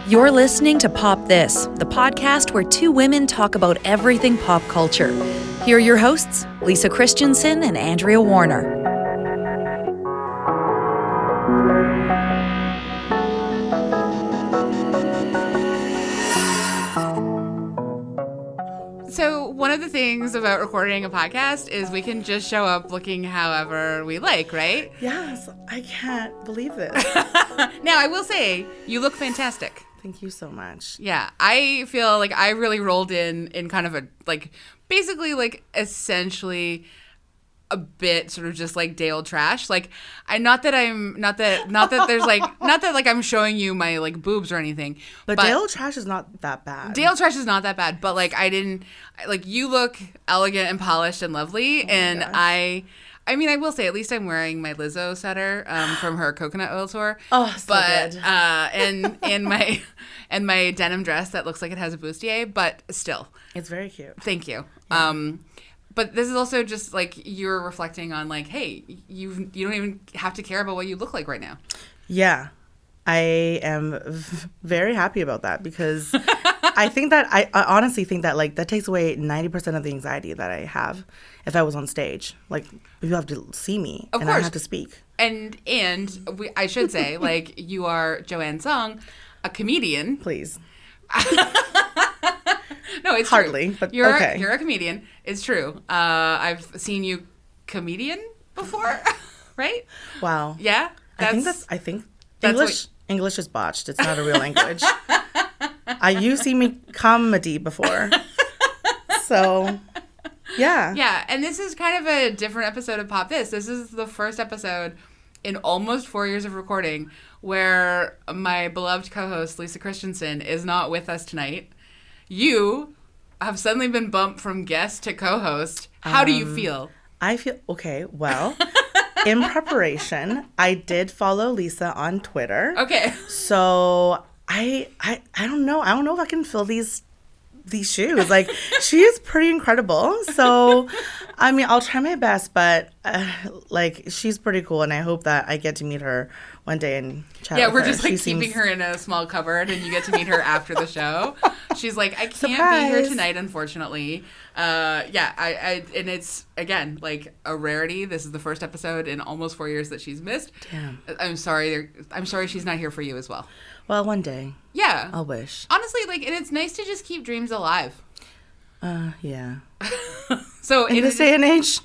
You're listening to Pop This, the podcast where two women talk about everything pop culture. Here are your hosts, Lisa Christiansen and Andrea Warner. So one of the things about recording a podcast is we can just show up looking however we like, right? Yes, I can't believe this. Now, I will say, you look fantastic. Thank you so much. Yeah, I feel like I really rolled in kind of a, like, basically, like, essentially a bit sort of just like day old trash. Like, not that there's like, not that like I'm showing you my like boobs or anything. But day old trash is not that bad. Day old trash is not that bad, but like you look elegant and polished and lovely. And I mean, I will say, at least I'm wearing my Lizzo sweater from her coconut oil tour. Oh, so good. and my denim dress that looks like it has a bustier, but still. It's very cute. Thank you. Yeah. But this is also just like you're reflecting on like, hey, you don't even have to care about what you look like right now. Yeah, I am very happy about that because I think that I honestly think that like that takes away 90% of the anxiety that I have if I was on stage. Like people have to see me and I have to speak. And I should say like you are Joanne Tsung, a comedian. Please. No, it's hardly, true. But you're okay. You're a comedian. It's true. I've seen you comedian before, right? Wow. Yeah. I think English is botched. It's not a real language. You see me comedy before, so yeah. Yeah, and this is kind of a different episode of Pop This. This is the first episode in almost 4 years of recording where my beloved co-host Lisa Christiansen is not with us tonight. You have suddenly been bumped from guest to co-host. How do you feel? I feel okay. Well, in preparation, I did follow Lisa on Twitter. Okay. So I don't know. I don't know if I can fill these shoes. Like she is pretty incredible. So I mean, I'll try my best, but like she's pretty cool, and I hope that I get to meet her one day and chat with her. Yeah, we're just like keeping her in a small cupboard, and you get to meet her after the show. She's like, I can't be here tonight, unfortunately. I and it's again like a rarity. This is the first episode in almost 4 years that she's missed. Damn. I'm sorry she's not here for you as well. Well, one day. Yeah. I'll wish. Honestly, like, and it's nice to just keep dreams alive. Yeah. So in this day and age,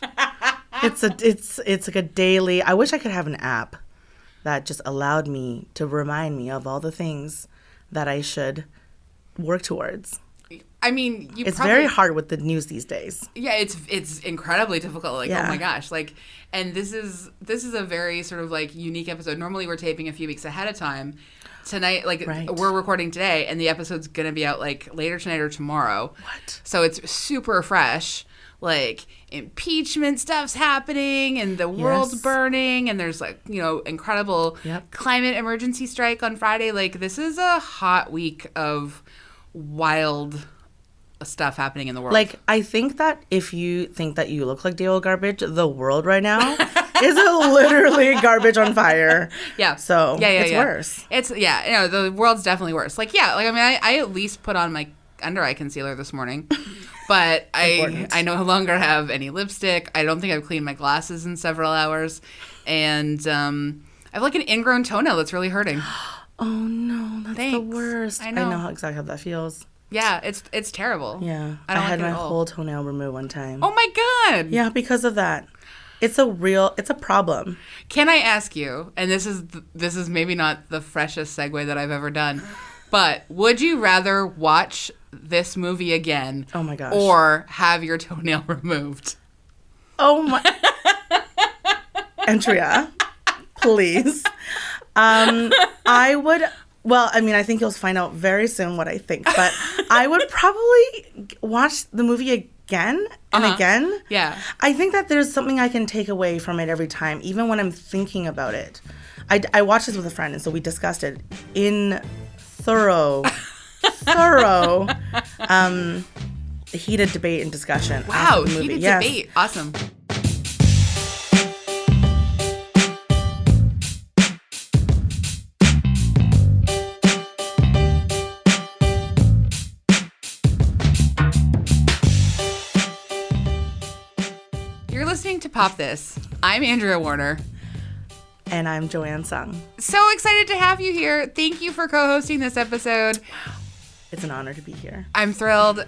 it's like a daily. I wish I could have an app that just allowed me to remind me of all the things that I should work towards. I mean, it's very hard with the news these days. Yeah, it's incredibly difficult. Like, yeah. Oh my gosh, like, and this is a very sort of like unique episode. Normally, we're taping a few weeks ahead of time. Tonight, like we're recording today, and the episode's gonna be out like later tonight or tomorrow. What? So it's super fresh. Like impeachment stuff's happening, and the world's burning, and there's like incredible climate emergency strike on Friday. Like this is a hot week of wild stuff happening in the world. Like I think that if you think that you look like day old garbage, the world right now is literally garbage on fire. Yeah. So it's worse. It's the world's definitely worse. Like like I mean I at least put on my under eye concealer this morning. But I no longer have any lipstick. I don't think I've cleaned my glasses in several hours. And I have like an ingrown toenail that's really hurting. Oh no, that's the worst. I know exactly how that feels. Yeah, it's terrible. Yeah. I had my whole toenail removed one time. Oh my God. Yeah, because of that. It's a problem. Can I ask you, and this is maybe not the freshest segue that I've ever done, but would you rather watch this movie again? Oh my gosh. Or have your toenail removed? Oh my. Andrea, please. I would. Well, I mean, I think you'll find out very soon what I think, but I would probably watch the movie again and again. Yeah. I think that there's something I can take away from it every time, even when I'm thinking about it. I watched this with a friend, and so we discussed it in thorough heated debate and discussion. Wow, heated debate. Awesome. Pop This. I'm Andrea Warner. And I'm Joanne Tsung. So excited to have you here. Thank you for co-hosting this episode. It's an honor to be here. I'm thrilled.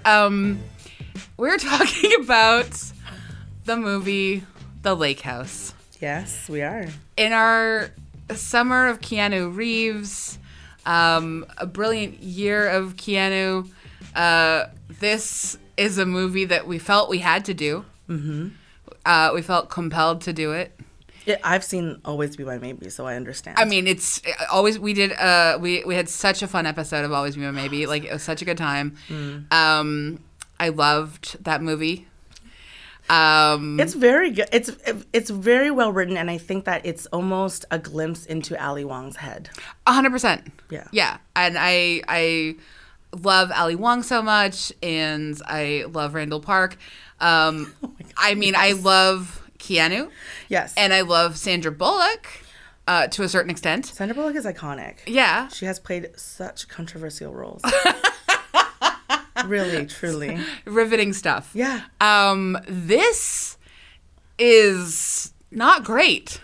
We're talking about the movie The Lake House. Yes, we are. In our summer of Keanu Reeves, a brilliant year of Keanu, this is a movie that we felt we had to do. Mm-hmm. We felt compelled to do it. I've seen Always Be My Maybe, so I understand. I mean, it's always, we did, we had such a fun episode of Always Be My Maybe. Like, it was such a good time. I loved that movie. It's very good. It's very well written, and I think that it's almost a glimpse into Ali Wong's head. 100%. Yeah. Yeah. And I love Ali Wong so much, and I love Randall Park. Oh my God, I mean, yes. I love Keanu. Yes. And I love Sandra Bullock to a certain extent. Sandra Bullock is iconic. Yeah. She has played such controversial roles. Really, truly. Riveting stuff. Yeah. This is not great.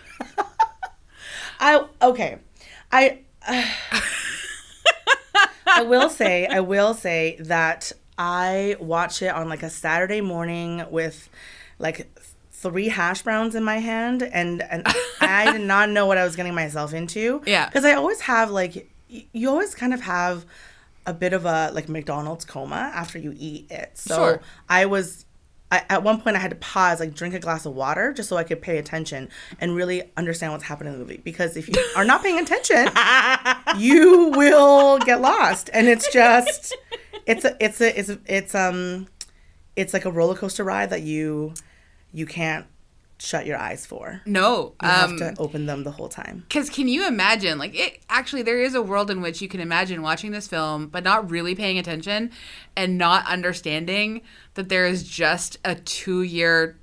I will say that I watch it on like a Saturday morning with like 3 hash browns in my hand, and I did not know what I was getting myself into. Yeah. Because I always have like, you always kind of have a bit of a like McDonald's coma after you eat it. So Sure. At one point I had to pause, like drink a glass of water just so I could pay attention and really understand what's happening in the movie. Because if you are not paying attention, you will get lost. And it's just, it's like a roller coaster ride that you can't shut your eyes for. No. You have to open them the whole time. Because can you imagine, like, there is a world in which you can imagine watching this film, but not really paying attention and not understanding that there is just a 2-year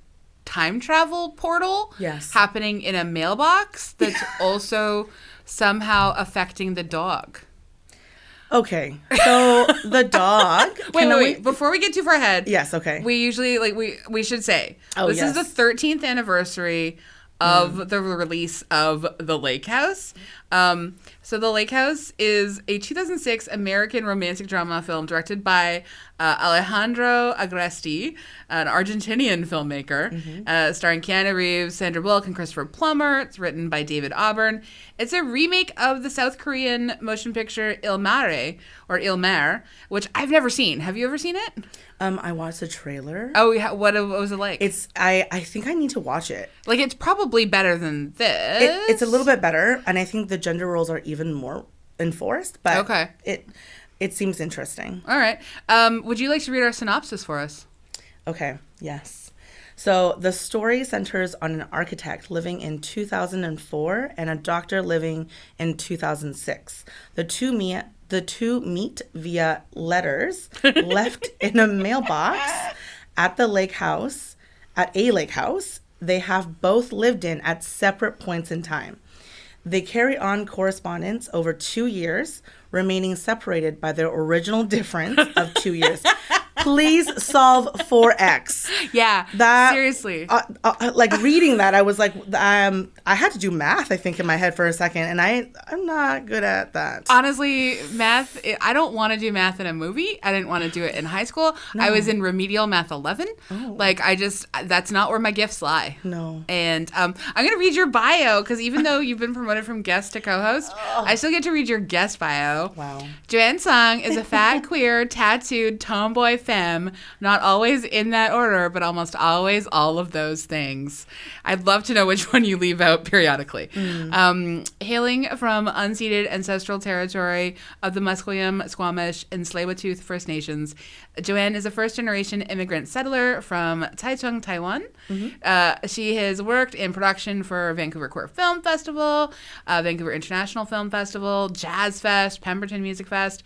time travel portal happening in a mailbox that's also somehow affecting the dog. Okay, so the dog. Wait. Before we get too far ahead. Yes, okay. We usually, we should say, this yes. is the 13th anniversary of the release of The Lake House. So The Lake House is a 2006 American romantic drama film directed by Alejandro Agresti, an Argentinian filmmaker, starring Keanu Reeves, Sandra Bullock, and Christopher Plummer. It's written by David Auburn. It's a remake of the South Korean motion picture Il Mare, or Il Mare, which I've never seen. Have you ever seen it? I watched the trailer. Oh, yeah. What was it like? I think I need to watch it. Like, it's probably better than this. It's a little bit better, and I think the gender roles are even more enforced, but okay. It seems interesting. All right. Would you like to read our synopsis for us? Okay, yes. So the story centers on an architect living in 2004 and a doctor living in 2006. The two meet via letters left in a mailbox at a lake house they have both lived in at separate points in time. They carry on correspondence over 2 years, remaining separated by their original difference of 2 years. Please solve 4X. Yeah, seriously. Like reading that, I was like, I had to do math, I think, in my head for a second, and I'm not good at that. Honestly, math, I don't want to do math in a movie. I didn't want to do it in high school. No. I was in remedial math 11. Oh. Like, that's not where my gifts lie. No. And I'm going to read your bio, because even though you've been promoted from guest to co-host, I still get to read your guest bio. Wow. Joanne Tsung is a fat, queer, tattooed, tomboy femme, not always in that order, but almost always all of those things. I'd love to know which one you leave out periodically. Hailing from unceded ancestral territory of the Musqueam, Squamish, and Tsleil-Waututh First Nations, Joanne is a first-generation immigrant settler from Taichung, Taiwan. She has worked in production for Vancouver Queer Film Festival, Vancouver International Film Festival, Jazz Fest, Pemberton Music Fest,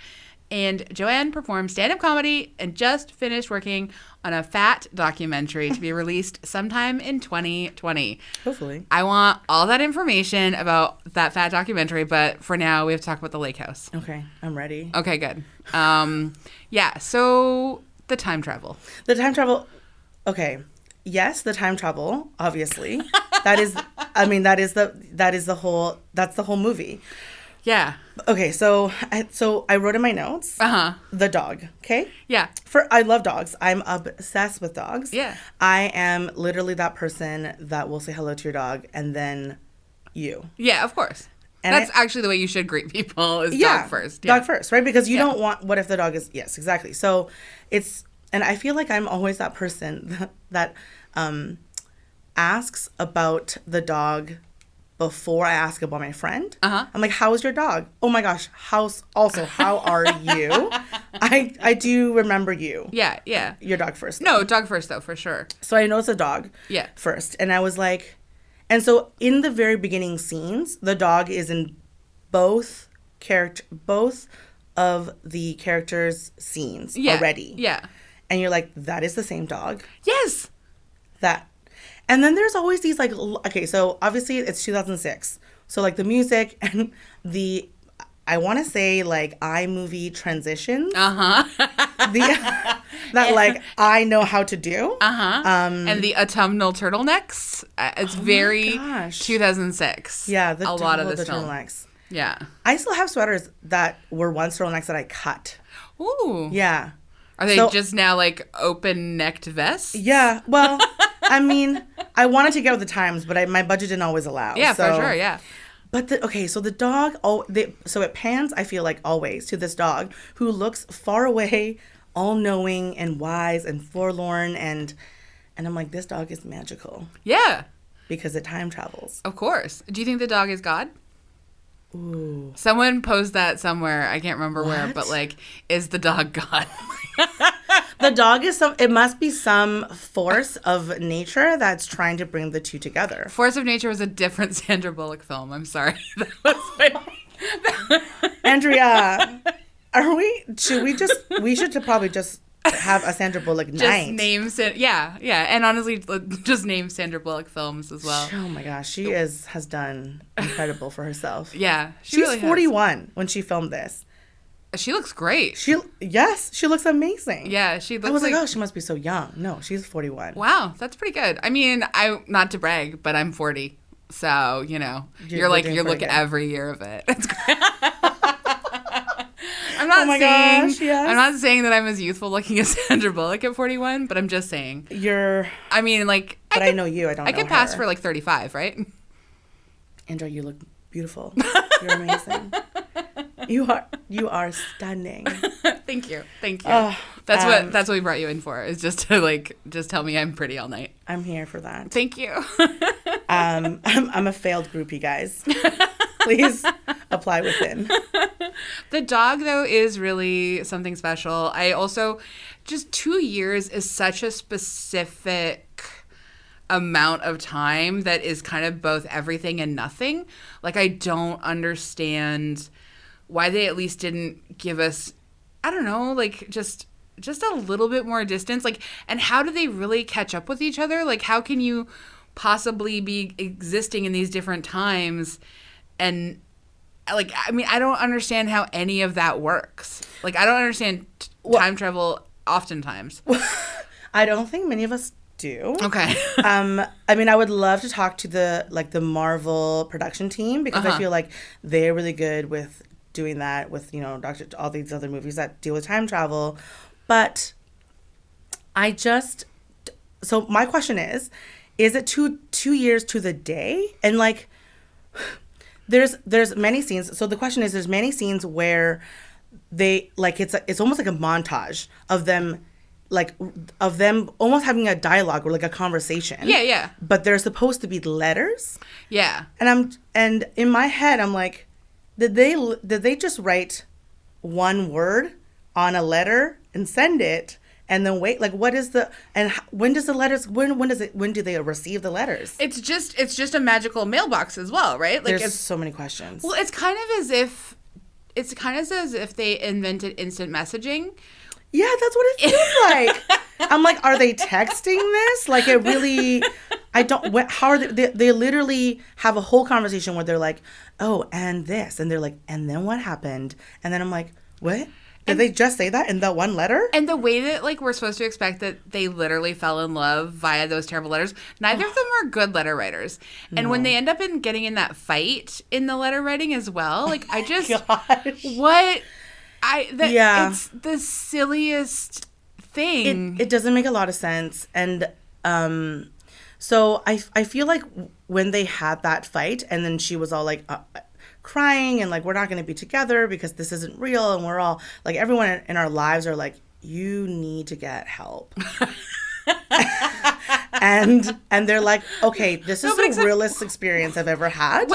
and Joanne performed stand-up comedy and just finished working on a fat documentary to be released sometime in 2020. Hopefully. I want all that information about that fat documentary, but for now, we have to talk about The Lake House. Okay, I'm ready. Okay, good. Yeah, so the time travel. The time travel, okay. yes, the time travel, obviously. That's the whole movie. Yeah. Okay, so I wrote in my notes. The dog. Okay. Yeah. I love dogs. I'm obsessed with dogs. Yeah. I am literally that person that will say hello to your dog and then you. Yeah, of course. And that's actually the way you should greet people is dog first. Yeah. Dog first, right? Because you don't want, what if the dog is, yes, exactly. So and I feel like I'm always that person that asks about the dog before I ask about my friend. I'm like, how is your dog? Oh my gosh, how are you? I do remember you. Yeah, yeah. Your dog first. Though. No, dog first, though, for sure. So I know it's a dog first. And I was like, and so in the very beginning scenes, the dog is in both of the characters' scenes already. Yeah. And you're like, that is the same dog. Yes. That. And then there's always these like, okay, so obviously it's 2006. So like the music and I want to say like iMovie transitions. That like I know how to do. And the autumnal turtlenecks. It's very 2006. Yeah, a lot of this film. Turtlenecks. Yeah. I still have sweaters that were once turtlenecks that I cut. Ooh. Yeah. Are they just now like open-necked vests? Yeah. Well, I mean, I wanted to get with the times, but my budget didn't always allow. Yeah, for sure. Yeah. But so the dog, so it pans, I feel like always, to this dog who looks far away, all-knowing and wise and forlorn, and I'm like, this dog is magical. Yeah. Because it time travels. Of course. Do you think the dog is God? Ooh. Someone posed that somewhere. I can't remember where, but like, is the dog God? The dog is it must be some force of nature that's trying to bring the two together. Force of Nature was a different Sandra Bullock film. I'm sorry. That was Andrea, we should probably just have a Sandra Bullock night. Yeah. And honestly, just name Sandra Bullock films as well. Oh my gosh, she has done incredible for herself. Yeah. She's really 41 when she filmed this. She looks great. She looks amazing. Yeah, she looks I was like, oh, she must be so young. No, she's 41. Wow, that's pretty good. I mean, not to brag, but I'm 40. So, you look at every year of it. It's great. I'm not saying that I'm as youthful looking as Sandra Bullock at 41, but I'm just saying. I know you. I don't know I could pass for like 35, right? Andrea, you look beautiful. You're amazing. You are stunning. Thank you. That's what we brought you in for. Is just to just tell me I'm pretty all night. I'm here for that. Thank you. I'm a failed groupie, guys. Please apply within. The dog though is really something special. I also just 2 years is such a specific amount of time that is kind of both everything and nothing. Like I don't understand why they at least didn't give us, I don't know, like just a little bit more distance. Like, and how do they really catch up with each other? Like, how can you possibly be existing in these different times? And like, I mean, I don't understand how any of that works. Like, I don't understand time travel oftentimes. I don't think many of us do. Okay. I mean, I would love to talk to the Marvel production team because I feel like they're really good with doing that with, all these other movies that deal with time travel. But so my question is it 2 years to the day? And like, there's many scenes. So the question is, there's many scenes where they like, it's almost like a montage of them almost having a dialogue or like a conversation. Yeah. But they're supposed to be letters. Yeah. And in my head, I'm like, did they just write one word on a letter and send it and then wait? Like, when do they receive the letters? It's just a magical mailbox as well, right? Like, there's so many questions. Well, it's kind of as if they invented instant messaging. Yeah, that's what it feels like. I'm like, are they texting this? Like, it really, how are they literally have a whole conversation where they're like, oh, and this. And they're like, and then what happened? And then I'm like, what? Did they just say that in that one letter? And the way that, like, we're supposed to expect that they literally fell in love via those terrible letters, neither of them are good letter writers. And when they end up getting in that fight in the letter writing as well, like, I just... Gosh. It's the silliest thing. It doesn't make a lot of sense. And so I feel like when they had that fight and then she was all like... crying and like, we're not going to be together because this isn't real, and we're all like, everyone in our lives are like, you need to get help. and they're like, okay, this is the realest experience I've ever had.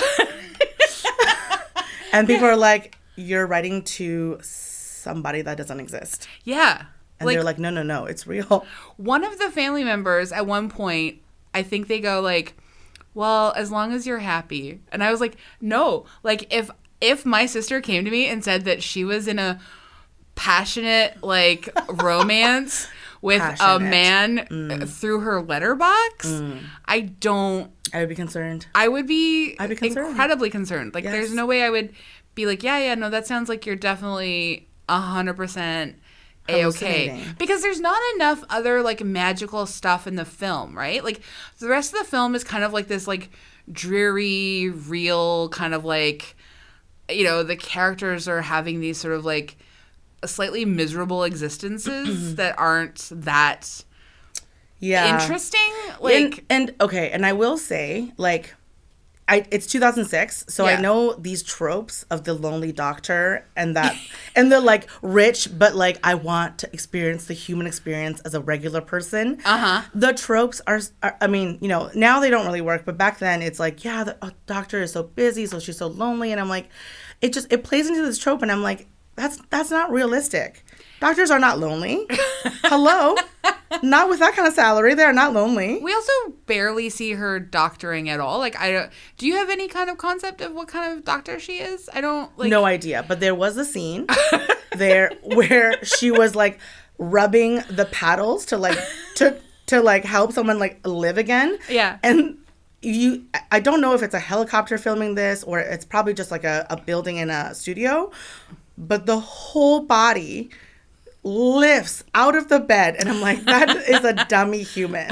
And people are like, you're writing to somebody that doesn't exist. Yeah. And they're like, no, it's real. One of the family members at one point, I think they go like, well, as long as you're happy. And I was like, no. Like, if my sister came to me and said that she was in a passionate, like, romance with a man through her letterbox, I would be concerned. I'd be incredibly concerned. Like, there's no way I would be like, yeah, no, that sounds like you're definitely 100% A-okay. Because there's not enough other, like, magical stuff in the film, right? Like, the rest of the film is kind of like this, like, dreary, real kind of, like, you know, the characters are having these sort of, like, slightly miserable existences that aren't that interesting. Like, and I will say, like, it's 2006, so I know these tropes of the lonely doctor and that, and the like rich, but like I want to experience the human experience as a regular person. The tropes are, I mean, you know, now they don't really work, but back then it's like, yeah, the doctor is so busy, so she's so lonely, and I'm like, it plays into this trope, and I'm like, that's not realistic. Doctors are not lonely. Hello? Not with that kind of salary. They're not lonely. We also barely see her doctoring at all. Like, do you have any kind of concept of what kind of doctor she is? I don't, like... No idea. But there was a scene there where she was, like, rubbing the paddles to, like, to like, help someone, like, live again. Yeah. And I don't know if it's a helicopter filming this or it's probably just, like, a building in a studio. But the whole body lifts out of the bed, and I'm like, that is a dummy human,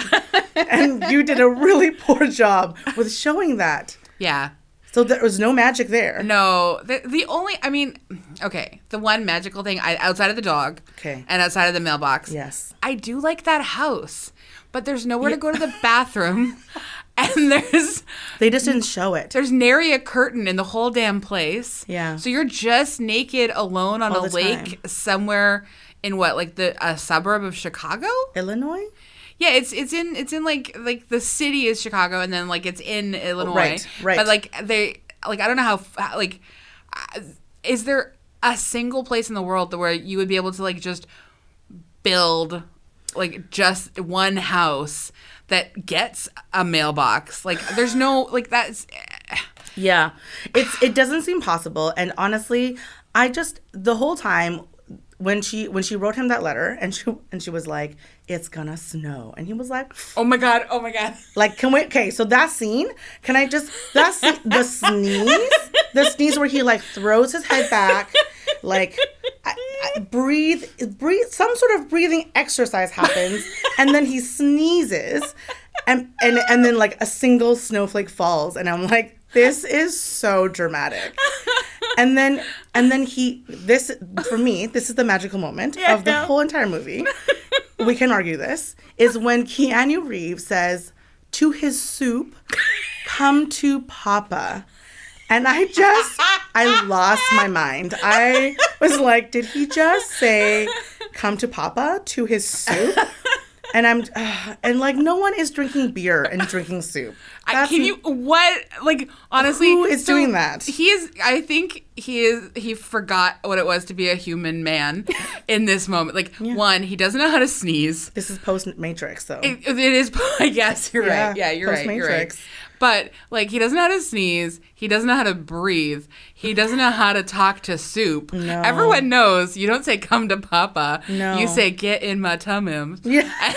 and you did a really poor job with showing that. Yeah. So there was no magic there. No, the only, I mean, okay, the one magical thing outside of the dog, and outside of the mailbox, I do like that house, but there's nowhere to go to the bathroom. And they just didn't show it. There's nary a curtain in the whole damn place. Yeah. So you're just naked alone on a lake somewhere in what, like a suburb of Chicago? Illinois? Yeah, it's in like the city is Chicago, and then like it's in Illinois. Right. But like I don't know how like is there a single place in the world where you would be able to like just build like just one house that gets a mailbox? Like there's no like that's yeah. It doesn't seem possible, and honestly, I just the whole time when she wrote him that letter and she was like, it's gonna snow, and he was like, oh my god, like, can we, okay, so that scene, can I just, that's the sneeze where he like throws his head back, like I breathe, some sort of breathing exercise happens, and then he sneezes, and then like a single snowflake falls, and I'm like, this is so dramatic. And then this for me, this is the magical moment of the whole entire movie. We can argue this, is when Keanu Reeves says to his soup, come to Papa. And I lost my mind. I was like, did he just say come to Papa to his soup? And and like no one is drinking beer and drinking soup. Honestly, who is doing that? I think he forgot what it was to be a human man in this moment. Like one, he doesn't know how to sneeze. This is post-Matrix, though. It is. I guess you're right. Yeah, you're right. You're right. But like he doesn't know how to sneeze. He doesn't know how to breathe. He doesn't know how to talk to soup. No. Everyone knows you don't say come to Papa. No. You say get in my tummy. Yeah.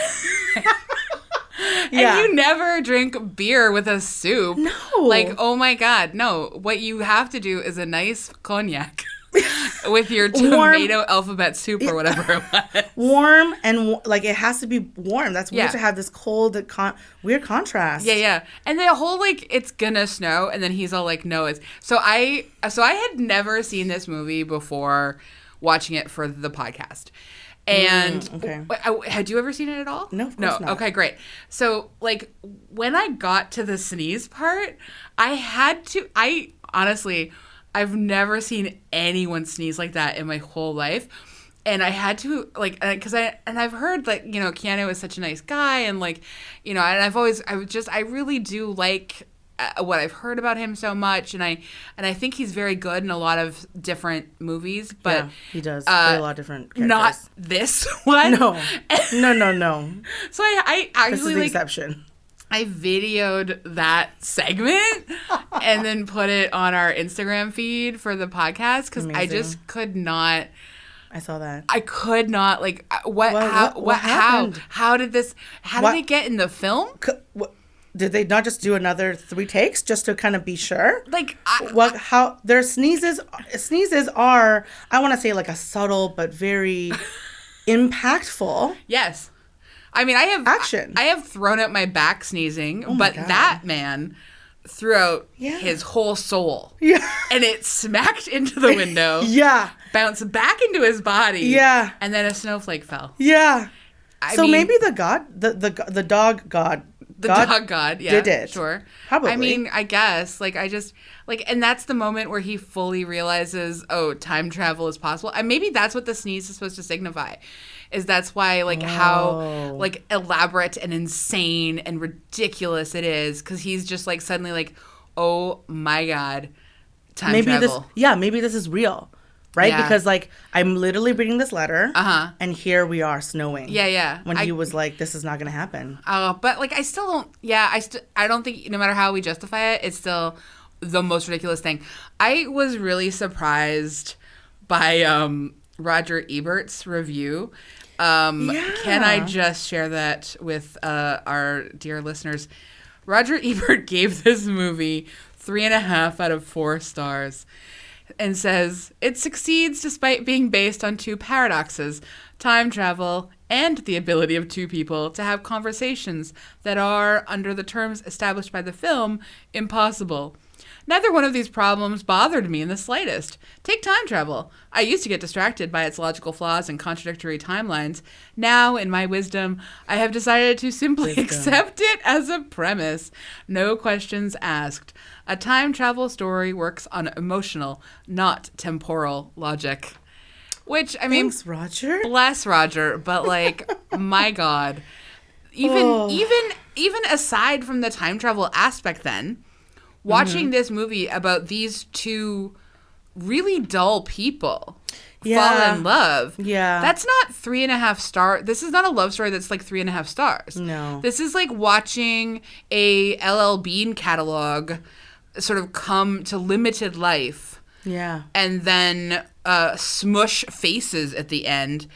And you never drink beer with a soup. No. Like, oh my God. No. What you have to do is a nice cognac. with your tomato alphabet soup or whatever it was. Warm and like it has to be warm. That's weird to have this cold, weird contrast. Yeah. And the whole like it's gonna snow, and then he's all like, no, it's so I had never seen this movie before watching it for the podcast. And had you ever seen it at all? No, of course not. Okay, great. So like when I got to the sneeze part, I honestly, I've never seen anyone sneeze like that in my whole life. And I had to like, because I've heard like, you know, Keanu is such a nice guy, and like, you know, and I really do like what I've heard about him so much, and I think he's very good in a lot of different movies, but yeah, he does play a lot of different characters. Not this one. No. So I actually this is the exception. I videoed that segment and then put it on our Instagram feed for the podcast because I just could not. I saw that. I could not like what happened? How did they get in the film? Did they not just do another 3 takes just to kind of be sure? Like, how their sneezes are, I want to say like a subtle but very impactful. Yes. I mean, I have thrown out my back sneezing, but that man threw out his whole soul. Yeah. And it smacked into the window. Yeah. Bounced back into his body. Yeah. And then a snowflake fell. Yeah. I mean, maybe the dog god. The dog god, yeah. Did it. Sure. Probably. I mean, I guess. Like, I just, like, and that's the moment where he fully realizes, oh, time travel is possible. And maybe that's what the sneeze is supposed to signify. Is that's why, like, how, like, elaborate and insane and ridiculous it is. Because he's just, like, suddenly, like, oh, my God, time travel. Maybe this is real. Right? Yeah. Because, like, I'm literally reading this letter, and here we are snowing. Yeah. When he was like, this is not going to happen. But, like, I still don't, I don't think, no matter how we justify it, it's still the most ridiculous thing. I was really surprised by Roger Ebert's review. Can I just share that with our dear listeners? Roger Ebert gave this movie 3.5 out of 4 stars. And says, it succeeds despite being based on 2 paradoxes, time travel and the ability of 2 people to have conversations that are, under the terms established by the film, impossible. Neither one of these problems bothered me in the slightest. Take time travel. I used to get distracted by its logical flaws and contradictory timelines. Now, in my wisdom, I have decided to simply accept it as a premise. No questions asked. A time travel story works on emotional, not temporal logic. Which, I mean... Thanks, Roger. Bless Roger, but, like, my God. Even aside from the time travel aspect then, watching this movie about these 2 really dull people fall in love. Yeah. That's not 3.5 stars. This is not a love story that's like 3.5 stars. No. This is like watching a LL Bean catalog sort of come to limited life. Yeah. And then smush faces at the end.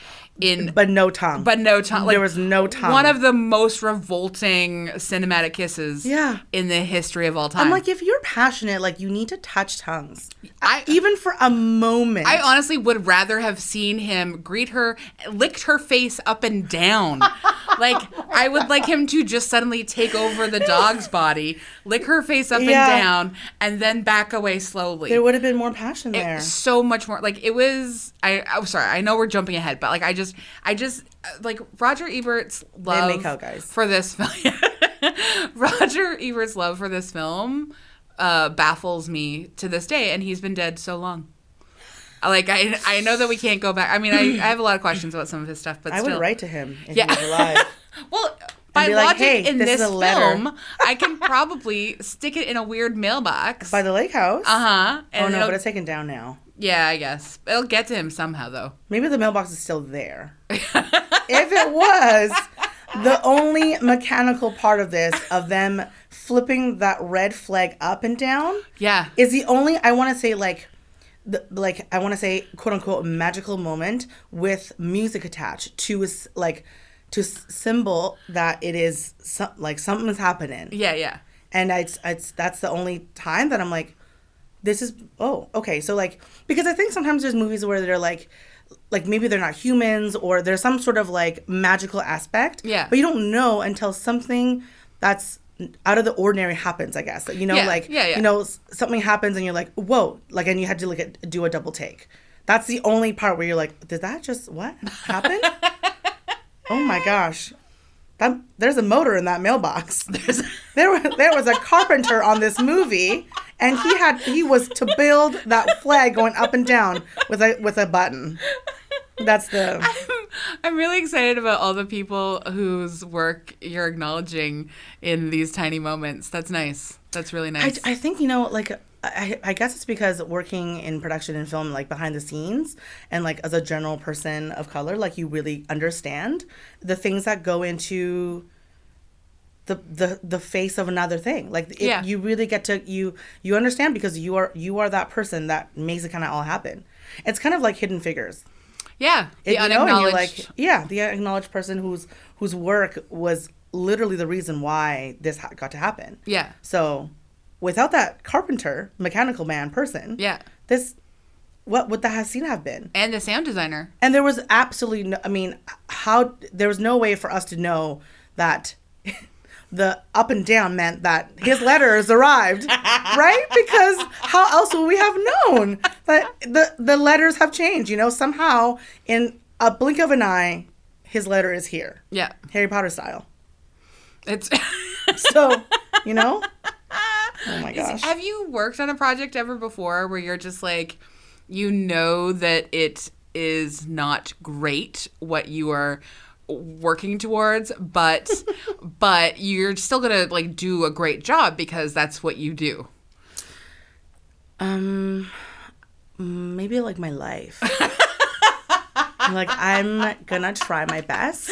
But no tongue. Like, there was no tongue. One of the most revolting cinematic kisses in the history of all time. I'm like, if you're passionate, like, you need to touch tongues. Even for a moment. I honestly would rather have seen him greet her, licked her face up and down. Like, I would like him to just suddenly take over the dog's body, lick her face up and down, and then back away slowly. There would have been more passion there. So much more. Like, it was... I'm sorry, I know we're jumping ahead, but, like, I just like Roger Ebert's love for this film. Roger Ebert's love for this film baffles me to this day, and he's been dead so long. Like, I know that we can't go back. I mean, I have a lot of questions about some of his stuff, but I still. would write to him if he was alive. Well, by logic, in this film, I can probably stick it in a weird mailbox. By the lake house? Uh-huh. Oh, no, but it's taken down now. Yeah, I guess. It'll get to him somehow, though. Maybe the mailbox is still there. If it was, the only mechanical part of this, of them flipping that red flag up and down, is the only, I want to say, I want to say, quote unquote, magical moment with music attached to, to symbol that it is, something's happening. Yeah. And that's the only time that I'm like, this is, oh, okay. So like, because I think sometimes there's movies where they're like maybe they're not humans or there's some sort of like magical aspect. Yeah. But you don't know until something that's out of the ordinary happens, I guess. You know, you know, something happens and you're like, whoa, like, and you had to like do a double take. That's the only part where you're like, did that just, what happened? Oh my gosh. There's a motor in that mailbox. There was a carpenter on this movie, and he was to build that flag going up and down with a button. That's the. I'm really excited about all the people whose work you're acknowledging in these tiny moments. That's nice. That's really nice. I think, you know, like, I guess it's because working in production and film, like behind the scenes and like as a general person of color, like you really understand the things that go into the face of another thing. Like you really get to, you understand because you are that person that makes it kind of all happen. It's kind of like Hidden Figures. Yeah. The unacknowledged. You know, and you're like, the unacknowledged person whose work was literally the reason why this got to happen. Yeah. So without that carpenter, mechanical man person, what would that scene have been? And the sound designer. And there was absolutely no, I mean, there was no way for us to know that the up and down meant that his letters arrived, right? Because how else would we have known that the letters have changed? You know, somehow in a blink of an eye, his letter is here. Yeah. Harry Potter style. It's so, you know? Oh my gosh. Have you worked on a project ever before where you're just like, you know that it is not great what you are working towards, but you're still gonna like do a great job because that's what you do? Maybe like my life. Like, I'm gonna try my best.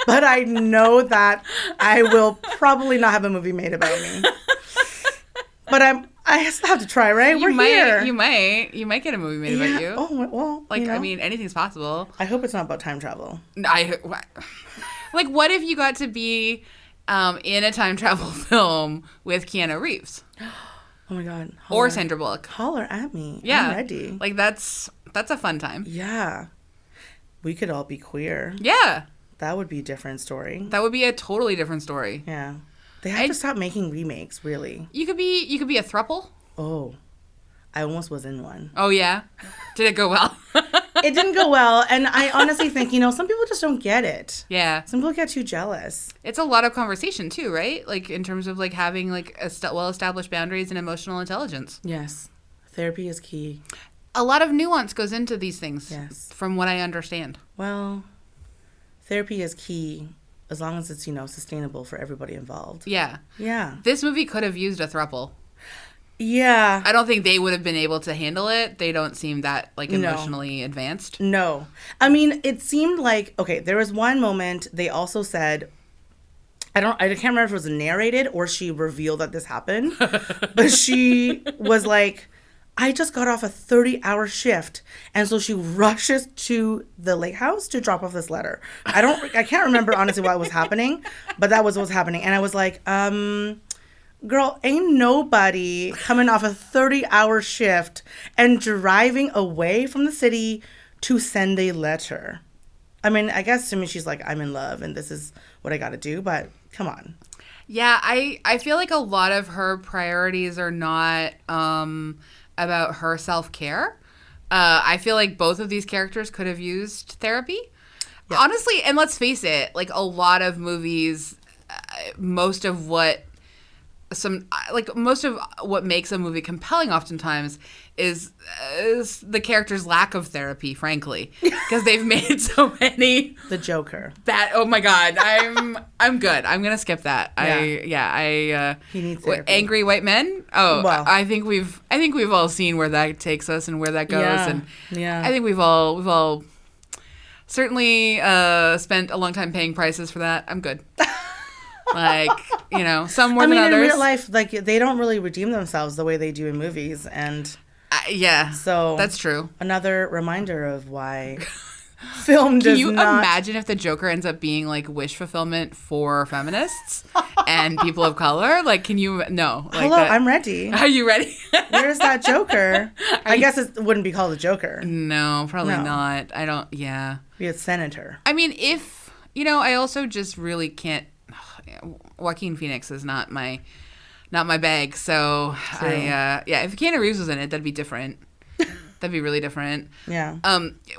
But I know that I will probably not have a movie made about me. But I still have to try, right? We're here. You might get a movie made about you. Oh, well, like, you know, I mean, anything's possible. I hope it's not about time travel. Like, what if you got to be in a time travel film with Keanu Reeves? Oh my God. Or Sandra Bullock. Holler at me. Yeah. I'm ready. Like, that's a fun time. Yeah. We could all be queer. Yeah. That would be a different story. That would be a totally different story. Yeah. They have to stop making remakes, really. You could be a throuple. Oh. I almost was in one. Oh, yeah? Did it go well? It didn't go well. And I honestly think, you know, some people just don't get it. Yeah. Some people get too jealous. It's a lot of conversation, too, right? Like, in terms of, like, having, like, well-established boundaries and emotional intelligence. Yes. Therapy is key. A lot of nuance goes into these things. Yes. From what I understand. Well, therapy is key as long as it's, you know, sustainable for everybody involved. Yeah. Yeah. This movie could have used a throuple. Yeah. I don't think they would have been able to handle it. They don't seem that, like, emotionally advanced. No. I mean, it seemed like, okay, there was one moment they also said, I can't remember if it was narrated or she revealed that this happened, but she was like, I just got off a 30-hour shift, and so she rushes to the lake house to drop off this letter. I can't remember honestly what was happening, but that was what was happening. And I was like, girl, ain't nobody coming off a 30-hour shift and driving away from the city to send a letter. I mean, I guess to me she's like, I'm in love and this is what I got to do, but come on. Yeah, I feel like a lot of her priorities are not about her self-care. I feel like both of these characters could have used therapy. Yeah. Honestly, and let's face it, like a lot of movies, most of what makes a movie compelling oftentimes is the character's lack of therapy, frankly, because they've made so many. The Joker. That, oh my God, I'm good. I'm gonna skip that. He needs therapy. Angry white men. Oh, well. I think we've all seen where that takes us and where that goes, and I think we've all certainly spent a long time paying prices for that. I'm good. Like, you know, some more than others. In real life, like, they don't really redeem themselves the way they do in movies. And yeah, so that's true. Another reminder of why film does Can you not. imagine if the Joker ends up being like wish fulfillment for feminists and people of color? Like, can you? No. Like Hello, that. I'm ready. Are you ready? Where's that Joker? I guess it wouldn't be called a Joker. No, probably No. not. I don't. Yeah. Be a senator. I mean, if I also just really can't. Joaquin Phoenix is not my bag. So True. if Keanu Reeves was in it, that'd be different. That'd be really different. Yeah.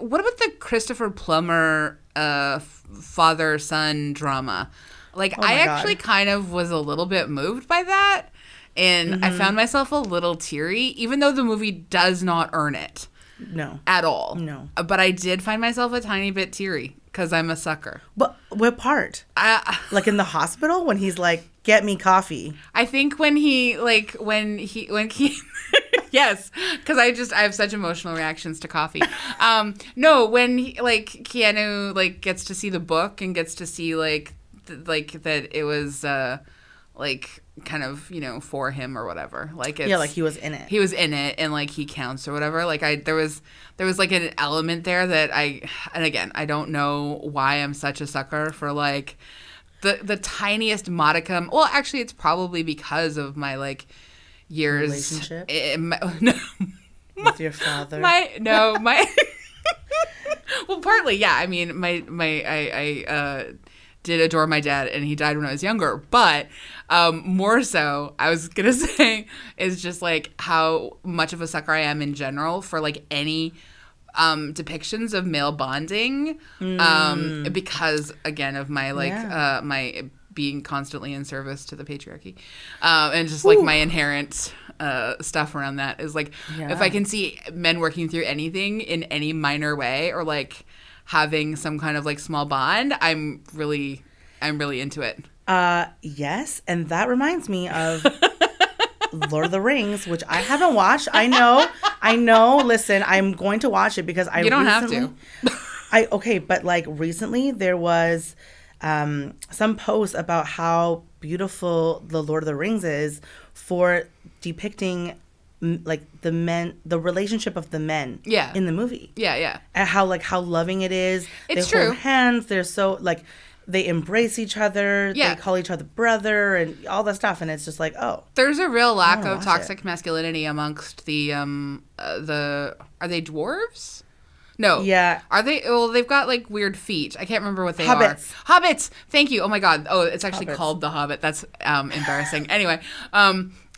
What about the Christopher Plummer father-son drama? Like, Oh I my actually God. kind of was a little bit moved by that, and I found myself a little teary, even though the movie does not earn it No. at all. No. But I did find myself a tiny bit teary because I'm a sucker. But what part? Like in the hospital when he's like, "Get me coffee." I think when he yes, because I have such emotional reactions to coffee. No, when Keanu gets to see the book and gets to see that it was kind of for him or whatever. Like it's, Yeah, like he was in it. He was in it and like he counts or whatever. Like there was like an element there that and again I don't know why I'm such a sucker for like the tiniest modicum. Well, actually, it's probably because of my years Relationship? No, With your father. my well, partly, yeah. I mean, I did adore my dad, and he died when I was younger. But more so, I was gonna say is just like how much of a sucker I am in general for any depictions of male bonding, because again of my my being constantly in service to the patriarchy, and just my inherent stuff around that is if I can see men working through anything in any minor way or having some kind of small bond, I'm really into it. Yes, and that reminds me of Lord of the Rings, which I haven't watched. I know. Listen, I'm going to watch it because You don't have to. But recently there was some posts about how beautiful the Lord of the Rings is for depicting the relationship of the men in the movie. Yeah. And how loving it is. It's they true. hold hands. They're so they embrace each other. Yeah. They call each other brother and all that stuff. And it's just There's a real lack wanna of watch toxic masculinity amongst the are they dwarves? No. Yeah. Are they? Well, they've got weird feet. I can't remember what they Hobbits. are. Hobbits. Thank you. Oh my God. Oh, it's actually Hobbits. called The Hobbit. That's embarrassing. Anyway,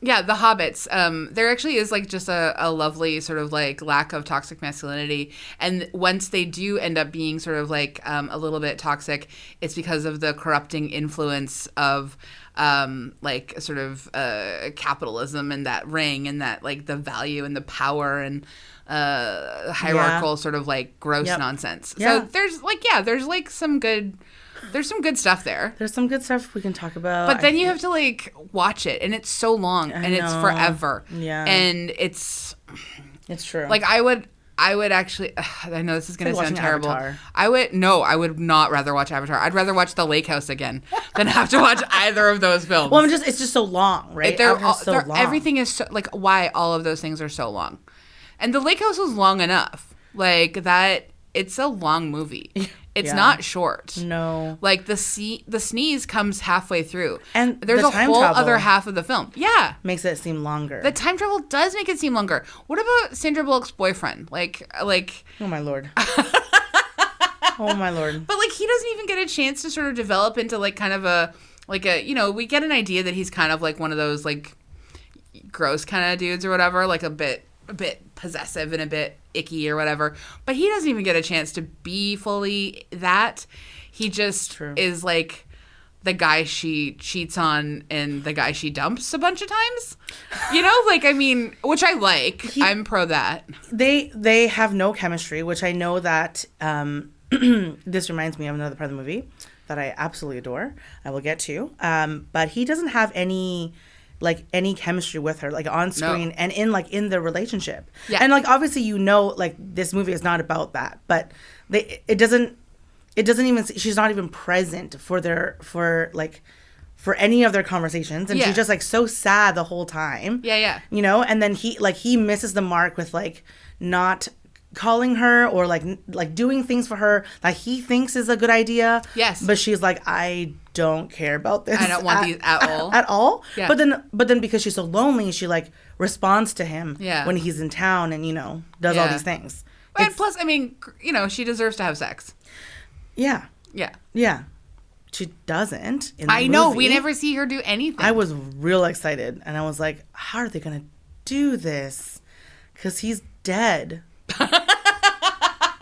yeah, the Hobbits. There actually is just a lovely sort of lack of toxic masculinity, and once they do end up being sort of a little bit toxic, it's because of the corrupting influence of sort of capitalism and that ring and that the value and the power and hierarchical sort of gross nonsense. Yeah. So there's there's some good stuff there. There's some good stuff we can talk about. But then you have to watch it, and it's so long, and it's know. forever. Yeah. And it's true. I would actually. I know this is going to sound watching terrible. Avatar. I would not rather watch Avatar. I'd rather watch The Lake House again than have to watch either of those films. Well, it's just so long, right? Avatar's so long. Everything is so, why all of those things are so long, and The Lake House was long enough. That it's a long movie. It's Yeah. not short. No. The sneeze comes halfway through. And there's the a time whole travel other half of the film. Yeah. Makes it seem longer. The time travel does make it seem longer. What about Sandra Bullock's boyfriend? Oh my Lord. Oh my Lord. But he doesn't even get a chance to sort of develop into kind of a we get an idea that he's kind of one of those gross kind of dudes or whatever, a bit possessive and a bit icky or whatever, but he doesn't even get a chance to be fully that. He just True. is the guy she cheats on and the guy she dumps a bunch of times. I mean, which I like. I'm pro that. They have no chemistry, which I know that this reminds me of another part of the movie that I absolutely adore. I will get to. But he doesn't have any chemistry with her on screen and in the relationship. Yeah. And obviously this movie is not about that, but it doesn't even, she's not even present for any of their conversations, and she's just so sad the whole time. Yeah. And then he misses the mark with not calling her or like doing things for her that he thinks is a good idea. Yes. But she's like, I don't care about this. I don't want these at all. At all. Yeah. But then because she's so lonely, she like responds to him when he's in town and, does all these things. And plus, I mean, she deserves to have sex. Yeah. Yeah. Yeah. She doesn't in the I know. movie. We never see her do anything. I was real excited. And I was like, how are they going to do this? Because he's dead.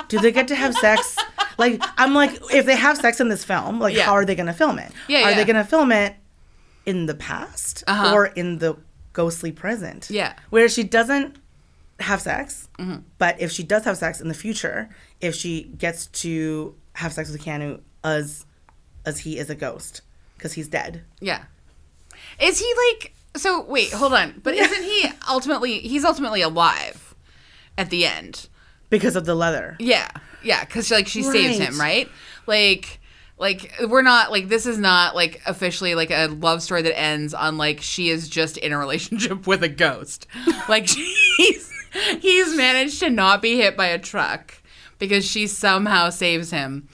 Do they get to have sex? Like, I'm like, if they have sex in this film, like, how are they going to film it? Are they going to film it in the past or in the ghostly present? Yeah. Where she doesn't have sex, but if she does have sex in the future, if she gets to have sex with Keanu as he is a ghost, because he's dead. Yeah. Is he like... So, wait, hold on. But isn't he he's ultimately alive at the end? Because of the leather. Yeah. Yeah, because, like, she saves him, right? Like, we're not, like, this is not, like, officially, like, a love story that ends on, like, she is just in a relationship with a ghost. Like, he's managed to not be hit by a truck because she somehow saves him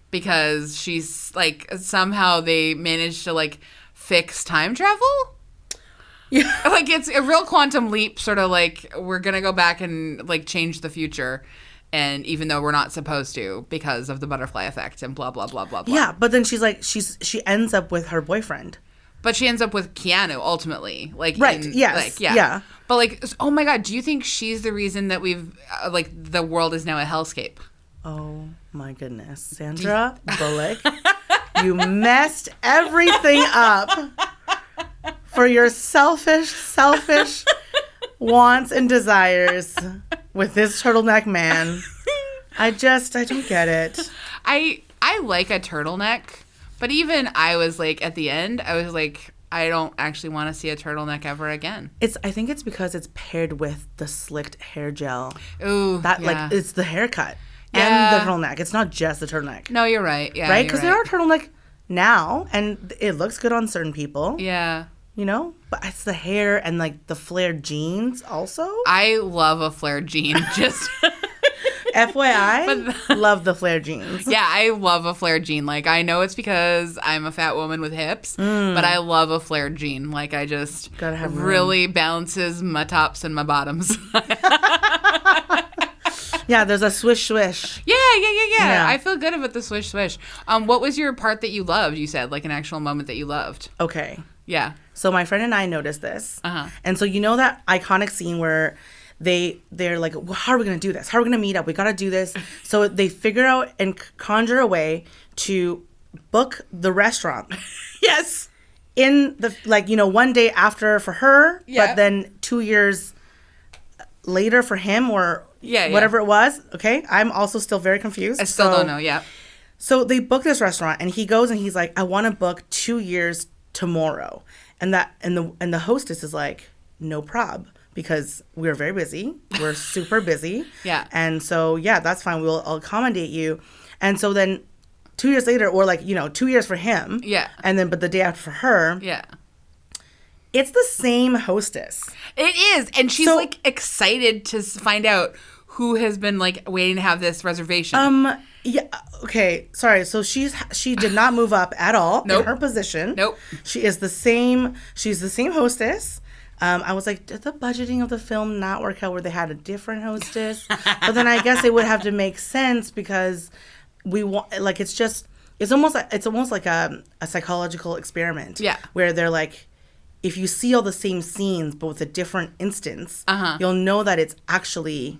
because she's, like, somehow they managed to, like, fix time travel? Yeah. Like, it's a real quantum leap, sort of like, we're going to go back and, like, change the future. And even though we're not supposed to because of the butterfly effect and blah, blah, blah, blah, blah. Yeah, but then she's like, she ends up with her boyfriend. But she ends up with Keanu, ultimately. Like, right, yes, like, yeah. But, like, oh my God, do you think she's the reason that we've, like, the world is now a hellscape? Oh my goodness. Sandra Bullock, you messed everything up for your selfish wants and desires with this turtleneck man. I don't get it. I like a turtleneck, but even I was like, at the end, I was like, I don't actually want to see a turtleneck ever again. I think it's because it's paired with the slicked hair gel. Ooh, like, it's the haircut and the turtleneck. It's not just the turtleneck. No, you're right. Yeah, right? Because there are turtleneck now, and it looks good on certain people. Yeah. But it's the hair and, like, the flared jeans also. I love a flared jean. Just FYI, love the flared jeans. Yeah, I love a flared jean. Like, I know it's because I'm a fat woman with hips, but I love a flared jean. Like, I just gotta have really balances my tops and my bottoms. Yeah, there's a swish swish. Yeah. I feel good about the swish swish. What was your part that you loved? You said, like, an actual moment that you loved. Okay. Yeah. So my friend and I noticed this. And so that iconic scene where they're like, well, how are we going to do this? How are we going to meet up? We got to do this. So they figure out and conjure a way to book the restaurant. Yes. In the, like, one day after for her, but then 2 years later for him or whatever it was. Okay. I'm also still very confused. I still don't know. Yeah. So they book this restaurant and he goes and he's like, I want to book 2 years tomorrow. And the hostess is like, no prob, because we're very busy. We're super busy. Yeah. And so, that's fine. I'll accommodate you. And so then 2 years later, or 2 years for him. Yeah. And then, but the day after for her. Yeah. It's the same hostess. It is. And she's like excited to find out who has been like waiting to have this reservation. Yeah. Okay. Sorry. So she did not move up at all in her position. Nope. She is the same. She's the same hostess. I was like, did the budgeting of the film not work out where they had a different hostess? But then I guess it would have to make sense because we want, like, it's almost like a psychological experiment. Yeah. Where they're like, if you see all the same scenes but with a different instance, you'll know that it's actually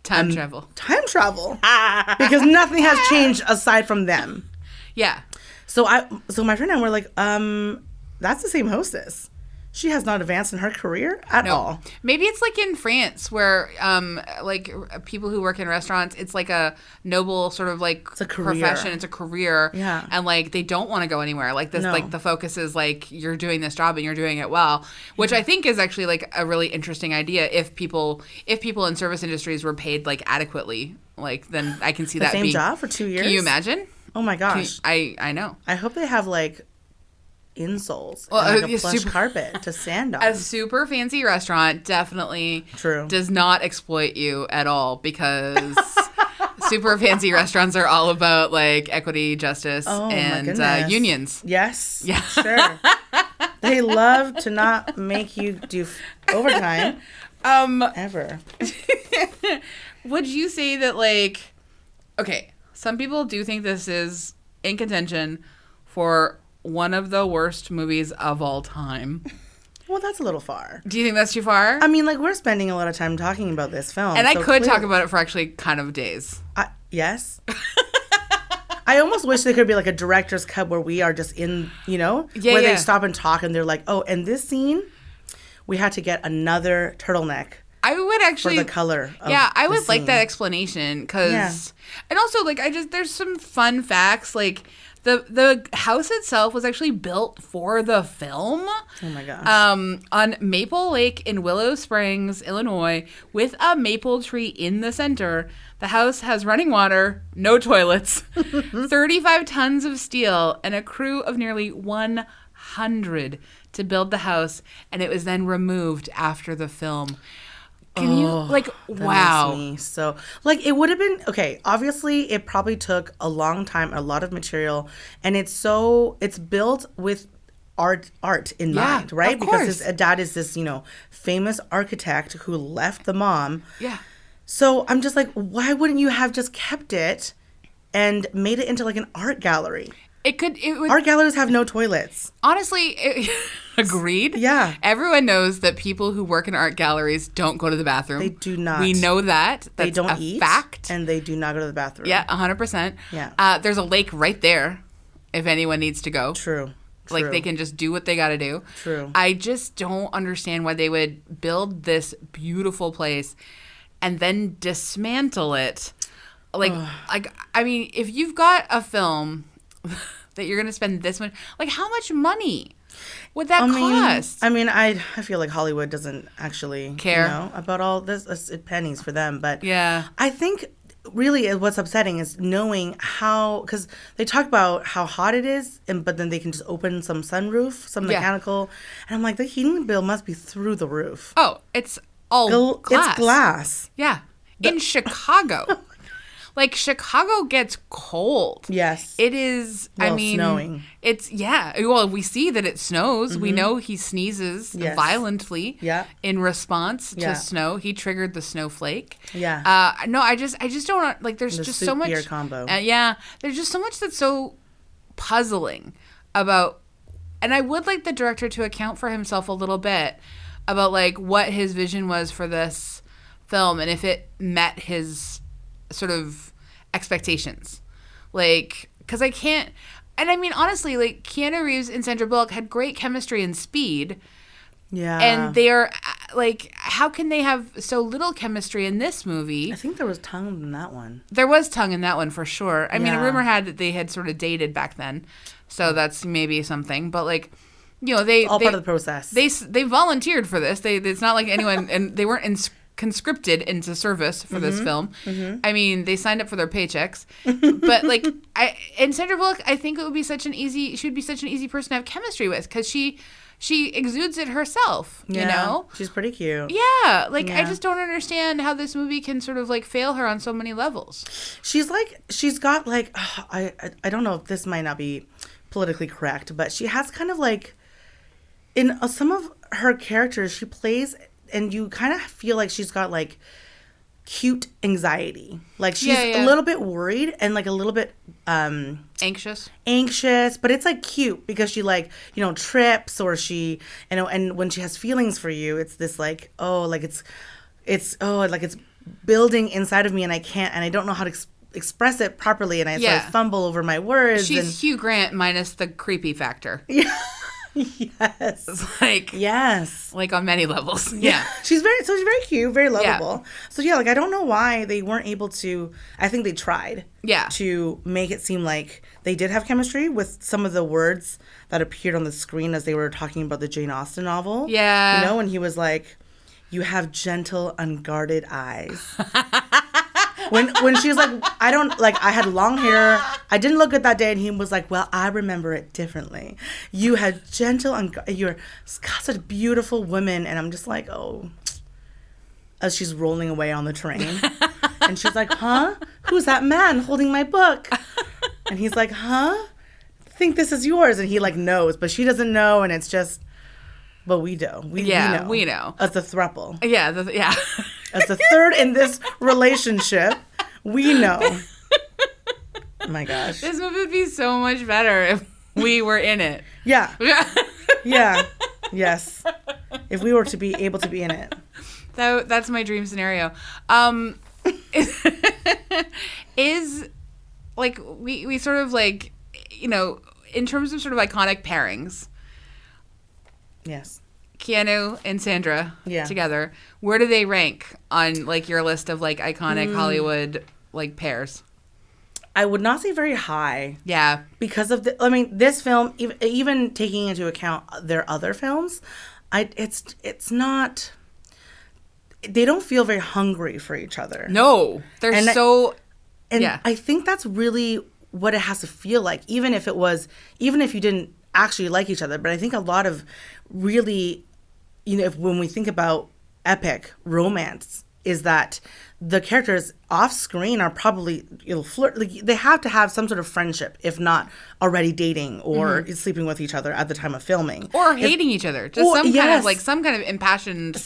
time travel. Time travel. Because nothing has changed aside from them. Yeah. So my friend and I were like, that's the same hostess. She has not advanced in her career at all. Maybe it's like in France where like people who work in restaurants, it's like a noble sort of like profession. It's a career. Yeah. And like they don't want to go anywhere. Like this like the focus is like you're doing this job and you're doing it well, which I think is actually like a really interesting idea if people in service industries were paid like adequately, like then I can see that same being job for 2 years. Can you imagine? Oh my gosh. I know. I hope they have like insoles Well, and like a plush carpet to stand on. A super fancy restaurant definitely does not exploit you at all, because super fancy restaurants are all about like equity, justice, and unions. Yes. Yeah. Sure. They love to not make you do overtime. Ever. Would you say that, like, okay, some people do think this is in contention for one of the worst movies of all time? Well, that's a little far. Do you think that's too far? I mean, like, we're spending a lot of time talking about this film. And I could talk about it for actually kind of days. Yes. I almost wish there could be like a director's cut where we are just in, where they stop and talk and they're like, oh, in this scene, we had to get another turtleneck. I would actually for the color. I would like that explanation, because, and also like there's some fun facts, like the house itself was actually built for the film. Oh my gosh. On Maple Lake in Willow Springs, Illinois, with a maple tree in the center. The house has running water, no toilets, 35 tons of steel, and a crew of nearly 100 to build the house, and it was then removed after the film. Can you, like, wow. Makes me so, like, it would have been, okay, obviously it probably took a long time, a lot of material, and it's built with art in mind, right? Of course. Because his dad is this, famous architect who left the mom. Yeah. So I'm just like, why wouldn't you have just kept it and made it into like an art gallery? It would. Art galleries have no toilets. Honestly, agreed. Yeah. Everyone knows that people who work in art galleries don't go to the bathroom. They do not. We know that. That's they don't a eat. Fact. And they do not go to the bathroom. Yeah, 100%. Yeah. There's a lake right there if anyone needs to go. True. Like, they can just do what they got to do. True. I just don't understand why they would build this beautiful place and then dismantle it. Like, I mean, if you've got a film that you're going to spend this much, like, how much money would that cost? I mean, I feel like Hollywood doesn't actually care about all this. It's pennies for them. But yeah, I think really what's upsetting is knowing how, because they talk about how hot it is, but then they can just open some sunroof, some mechanical. And I'm like, the heating bill must be through the roof. Oh, it's all glass. It's glass. Yeah. In Chicago. Like, Chicago gets cold. Yes. It is, snowing. It's, well, we see that it snows. Mm-hmm. We know he sneezes violently in response to snow. He triggered the snowflake. Yeah. No, I just don't, like, there's just so much. Beer combo. There's just so much that's so puzzling about, and I would like the director to account for himself a little bit about, like, what his vision was for this film and if it met his sort of expectations. Like, because I can't, and I mean, honestly, like, Keanu Reeves and Sandra Bullock had great chemistry in Speed. Yeah. And they're, like, how can they have so little chemistry in this movie? I think there was tongue in that one. There was tongue in that one, for sure. I mean, a rumor had that they had sort of dated back then. So that's maybe something. But, like, they... All part of the process. They volunteered for this. It's not like anyone... And they weren't conscripted into service for this film. Mm-hmm. I mean, they signed up for their paychecks. But, like, and Sandra Bullock, I think she would be such an easy person to have chemistry with, because she exudes it herself, you know? She's pretty cute. Yeah. Like, I just don't understand how this movie can sort of, like, fail her on so many levels. She's got, like, I don't know if this might not be politically correct, but she has kind of, like, in some of her characters, she plays, and you kind of feel like she's got, like, cute anxiety. Like, she's a little bit worried and, like, a little bit anxious, but it's, like, cute because she, like, trips, or she, and when she has feelings for you, it's this, like, it's building inside of me, and I don't know how to express it properly, and I sort of fumble over my words. She's Hugh Grant minus the creepy factor. Yeah. Yes. It's like, yes. Like, on many levels. Yeah. She's very cute, very lovable. Yeah. So, like, I don't know why they weren't able to, I think they tried to make it seem like they did have chemistry with some of the words that appeared on the screen as they were talking about the Jane Austen novel. Yeah. And he was like, "You have gentle, unguarded eyes." when she was like, I don't, like, I had long hair. I didn't look good that day. And he was like, well, I remember it differently. You had gentle, and you're such a beautiful woman. And I'm just like, oh, as she's rolling away on the train. And she's like, huh? Who's that man holding my book? And he's like, huh? I think this is yours. And he like knows, but she doesn't know. And it's just, but we do. We know. As the throuple. Yeah. As the third in this relationship, we know. Oh my gosh. This movie would be so much better if we were in it. Yeah. Yeah. Yes. If we were to be able to be in it. That's my dream scenario. Is like we sort of like, you know, in terms of sort of iconic pairings. Yes. Keanu and Sandra together. Where do they rank on like your list of like iconic Hollywood like pairs? I would not say very high. Yeah. Because of this film, even taking into account their other films, it's not. They don't feel very hungry for each other. No, they're I think that's really what it has to feel like, even if you didn't actually like each other. But I think a lot of really, you know, when we think about epic romance, is that the characters off screen are probably, you know, flirt. Like, they have to have some sort of friendship, if not already dating or sleeping with each other at the time of filming, or hating each other. Just some kind of impassioned.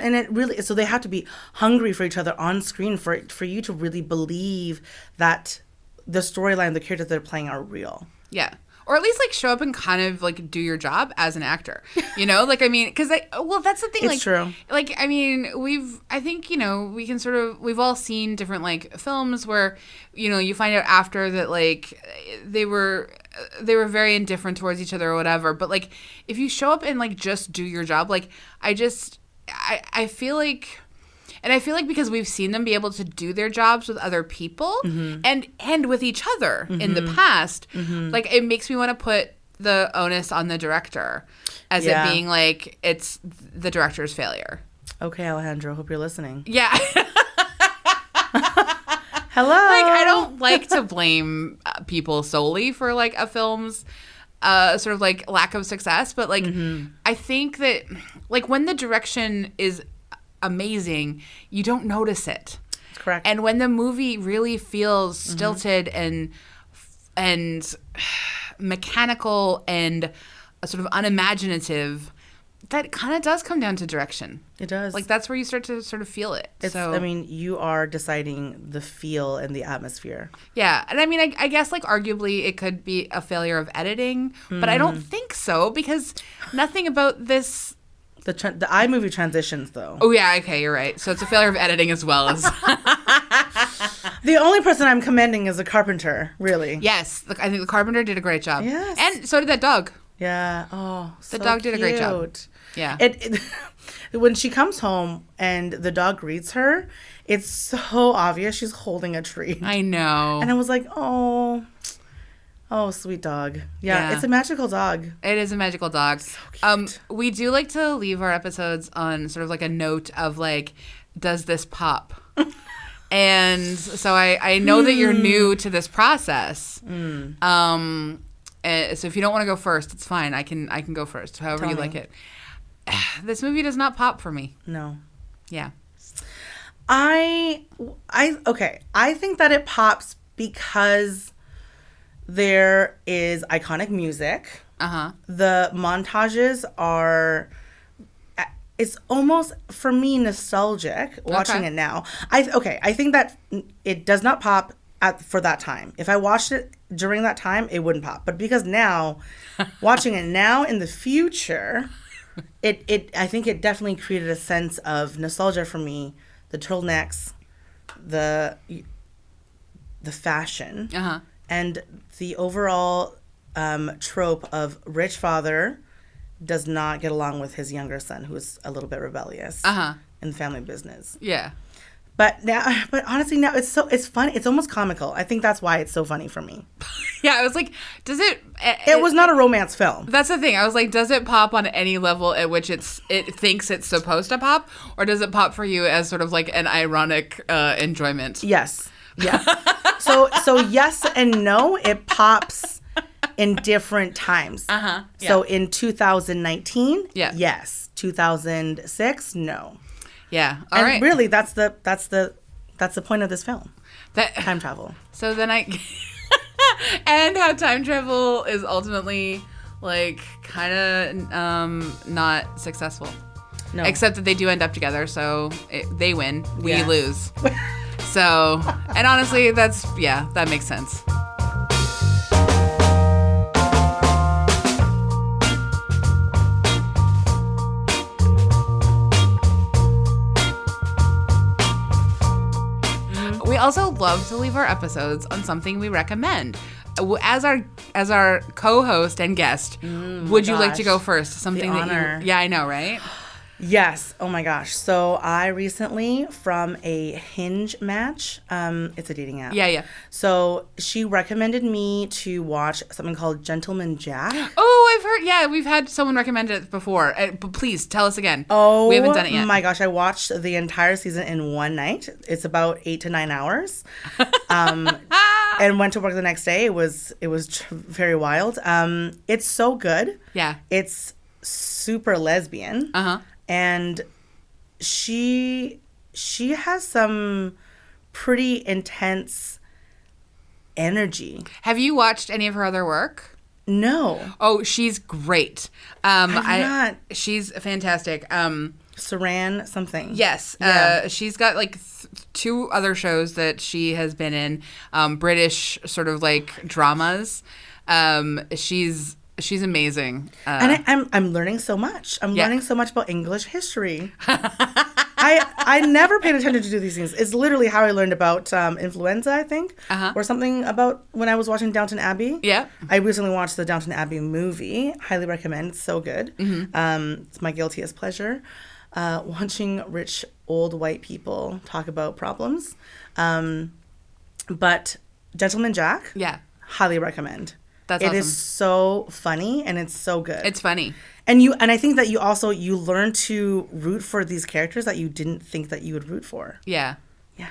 And it really, so they have to be hungry for each other on screen for you to really believe that the storyline, the characters they're playing are real. Yeah. Or at least, like, show up and kind of, like, do your job as an actor. You know? Like, I mean, because, that's the thing. It's true. Like, I mean, I think, you know, we can sort of, we've all seen different, like, films where, you know, you find out after that, like, they were very indifferent towards each other or whatever. But, like, if you show up and, like, just do your job, like, I feel like... And I feel like because we've seen them be able to do their jobs with other people and with each other in the past, like, it makes me want to put the onus on the director as it being like it's the director's failure. Okay, Alejandro, hope you're listening. Yeah. Hello. Like, I don't like to blame people solely for, like, a film's sort of, like, lack of success. But, like, I think that, like, when the direction is amazing, you don't notice it. Correct. And when the movie really feels stilted and mechanical and sort of unimaginative, that kind of does come down to direction. It does. Like, that's where you start to sort of feel it. I mean, you are deciding the feel and the atmosphere. Yeah. And I mean, I guess, like, arguably it could be a failure of editing, but I don't think so, because nothing about this... The iMovie transitions, though. Oh, yeah, okay, you're right. So it's a failure of editing as well as... The only person I'm commending is the carpenter, really. Yes, I think the carpenter did a great job. Yes. And so did that dog. Yeah. Oh, the dog did a great job. Yeah. When she comes home and the dog greets her, it's so obvious she's holding a treat. I know. And I was like, oh, sweet dog. Yeah, it's a magical dog. It is a magical dog. So cute. We do like to leave our episodes on sort of like a note of, like, does this pop? And so I know that you're new to this process. So if you don't want to go first, it's fine. I can go first, however you like it. This movie does not pop for me. No. Yeah. I think that it pops because there is iconic music. The montages are... It's almost, for me, nostalgic watching it now. I think that it does not pop for that time. If I watched it during that time, it wouldn't pop. But because now, watching it now in the future, I think it definitely created a sense of nostalgia for me. The turtlenecks, the fashion, and the overall trope of rich father does not get along with his younger son, who is a little bit rebellious in the family business. Yeah. But honestly, now it's funny. It's almost comical. I think that's why it's so funny for me. Yeah, I was like, does it... It was not a romance film. That's the thing. I was like, does it pop on any level at which it thinks it's supposed to pop? Or does it pop for you as sort of like an ironic enjoyment? Yes. Yeah. So yes and no, it pops in different times. Uh-huh. Yeah. So in 2019, yeah. Yes. 2006, no. Yeah. All and right. really, that's the point of this film. Time travel. So then and how time travel is ultimately like kind of not successful. No. Except that they do end up together, so they win, we lose. So, and honestly, that makes sense. We also love to leave our episodes on something we recommend. As our co-host and guest, would you like to go first? Something that you... Yeah, I know, right? Yes. Oh my gosh. So I recently, from a Hinge match, it's a dating app. Yeah. So she recommended me to watch something called Gentleman Jack. Oh, I've heard. Yeah, we've had someone recommend it before. But please tell us again. Oh, we haven't done it yet. My gosh, I watched the entire season in one night. It's about 8 to 9 hours. And went to work the next day. It was very wild. It's so good. Yeah. It's super lesbian. Uh-huh. And she has some pretty intense energy. Have you watched any of her other work? No. Oh, she's great. I've not. She's fantastic. Saran something. Yes. Yeah. She's got like 2 other shows that she has been in, British sort of like dramas. She's amazing. And I'm learning so much. I'm learning so much about English history. I never paid attention to these things. It's literally how I learned about influenza, I think, or something about when I was watching Downton Abbey. Yeah. I recently watched the Downton Abbey movie. Highly recommend. It's so good. Mm-hmm. It's my guiltiest pleasure. Watching rich old white people talk about problems. But Gentleman Jack. Yeah. Highly recommend. That's awesome. It is so funny and it's so good. It's funny. And I think that you learn to root for these characters that you didn't think that you would root for. Yeah. Yeah.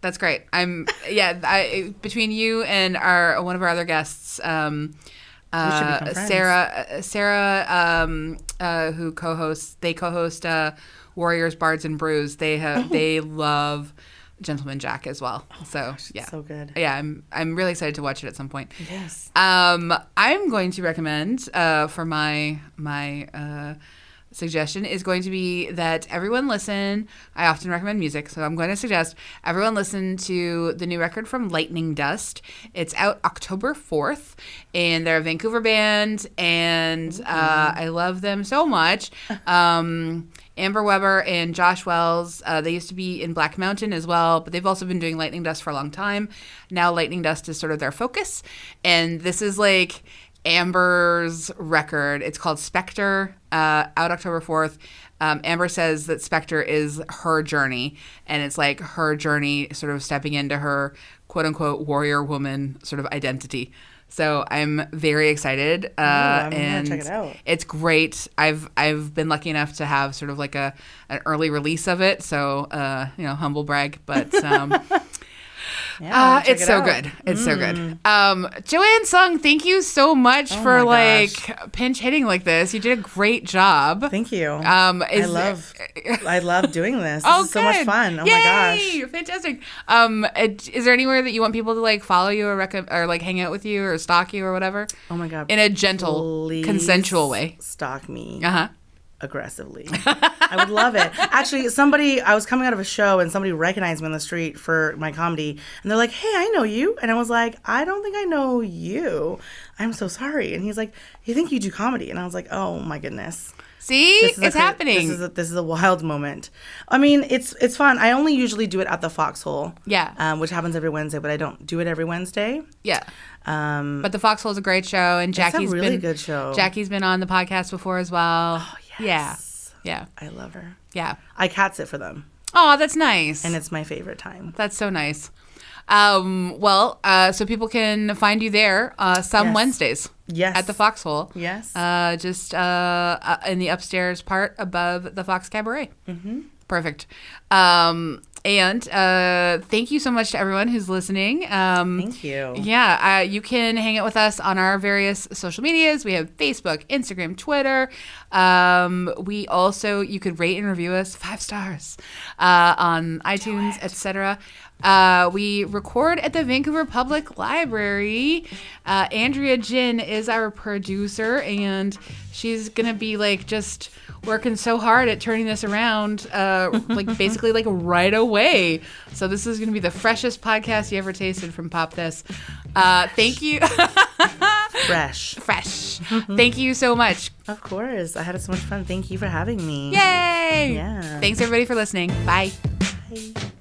That's great. Between you and one of our other guests, Sarah, who co-host Warriors, Bards, and Brews. They love Gentleman Jack as well. It's so good. Yeah, I'm really excited to watch it at some point. Yes. I'm going to recommend for my suggestion is going to be that everyone listen. I often recommend music, so I'm going to suggest everyone listen to the new record from Lightning Dust. It's out October 4th, and they're a Vancouver band, and I love them so much. Amber Weber and Josh Wells, they used to be in Black Mountain as well, but they've also been doing Lightning Dust for a long time. Now Lightning Dust is sort of their focus, and this is like Amber's record. It's called Spectre, out October 4th. Amber says that Spectre is her journey, and it's like her journey sort of stepping into her quote-unquote warrior woman sort of identity. So I'm very excited, I'm and gonna check it out. It's great. I've been lucky enough to have sort of like an early release of it, so humble brag, but it's so good. It's so good. Joanne Tsung, thank you so much for pinch hitting like this. You did a great job. Thank you. I love doing this. This is so much fun. Oh Yay! my gosh. Fantastic. Is there anywhere that you want people to like follow you or like hang out with you or stalk you or whatever? Oh my God. In a gentle, consensual way. Stalk me. Aggressively. I would love it. Actually, I was coming out of a show and somebody recognized me on the street for my comedy, and they're like, "Hey, I know you." And I was like, "I don't think I know you. I'm so sorry." And he's like, "You think you do comedy?" And I was like, "Oh my goodness." See, it's happening. This is a wild moment. I mean, it's fun. I only usually do it at the Foxhole. Yeah. Which happens every Wednesday, but I don't do it every Wednesday. Yeah. But the Foxhole is a great show, and Jackie's a really good show. Jackie's been on the podcast before as well. Oh yes. Yeah. I love her. Yeah. I cat sit for them. Oh, that's nice. And it's my favorite time. That's so nice. So people can find you there some Yes. Wednesdays. Yes. At the Foxhole. Yes. Just in the upstairs part above the Fox Cabaret. Mm-hmm. Perfect. And thank you so much to everyone who's listening. Thank you. Yeah, you can hang out with us on our various social medias. We have Facebook, Instagram, Twitter. We also, you could rate and review us 5 stars on iTunes, etc. We record at the Vancouver Public Library. Andrea Gin is our producer, and she's going to be like just working so hard at turning this around, basically right away. So this is going to be the freshest podcast you ever tasted from Pop This. Thank you. Fresh. Thank you so much. Of course. I had so much fun. Thank you for having me. Yay! Yeah. Thanks everybody for listening. Bye. Bye.